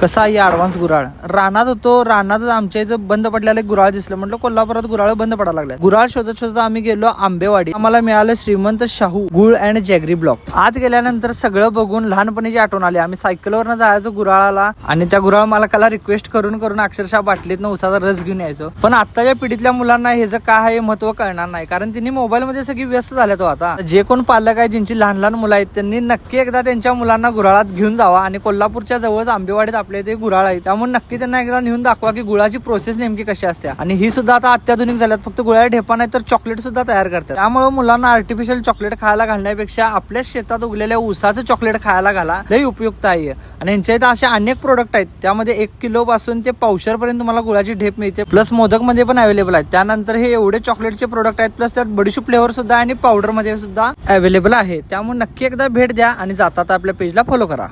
कसा आहे ऍडव्हान्स गुराळ. रानात होतो, रानात आमच्या इथं बंद पडलेलं गुराळ दिसलं. म्हटलं कोल्हापुरात गुराळ बंद पडायला लागले. गुराळ शोधत शोधत आम्ही गेलो आंबेवाडी. आम्हाला मिळालं श्रीमंत शाहू गुळ अँड जॅगरी ब्लॉक. आत गेल्यानंतर सगळं बघून लहानपणीची आठवण आली. आम्ही सायकलवरनं जायचो गुराळाला आणि त्या गुराळ मालकाला रिक्वेस्ट करून करून अक्षरशः बाटलीतनं उसाचा रस घेऊन यायचो. पण आताच्या पिढीतल्या मुलांना ह्याचं काय आहे महत्व कळणार नाही, कारण त्यांनी मोबाईल मध्ये सगळी व्यस्त झाल्यात. आता जे कोण पालक आहे ज्यांची लहान लहान मुलं आहेत त्यांनी नक्की एकदा त्यांच्या मुलांना गुराळात घेऊन जावा. आणि कोल्हापूरच्या जवळच आंबेवाडीत आपल्या इथे गुराळ आहे, त्यामुळे नक्की त्यांना एकदा नेऊन दाखवा की गुळाची प्रोसेस नेमकी कशी असते. आणि ही सुद्धा आता अत्याधुनिक झाल्यात. फक्त गुळाच्या ढेपा नाही तर चॉकलेट सुद्धा तयार करतात. त्यामुळे मुलांना आर्टिफिशियल चॉकलेट खायला घालण्यापेक्षा आपल्या शेतात उगलेल्या ऊसाचं चॉकलेट खायला घाला, लई उपयुक्त आहे. आणि यांच्या इथं असे अनेक प्रोडक्ट आहेत, त्यामध्ये 1 किलो पासून ते पावशेर पर्यंत तुम्हाला गुळाची ढेप मिळते. प्लस मोदक मध्ये पण अवेलेबल आहे. त्यानंतर हे एवढे चॉकलेटचे प्रोडक्ट आहेत, प्लस त्यात बडीशेप फ्लेवर सुद्धा आणि पावडर मध्ये सुद्धा अवेलेबल आहे. त्यामुळे नक्की एकदा भेट द्या आणि जाता आपल्या पेजला फॉलो करा.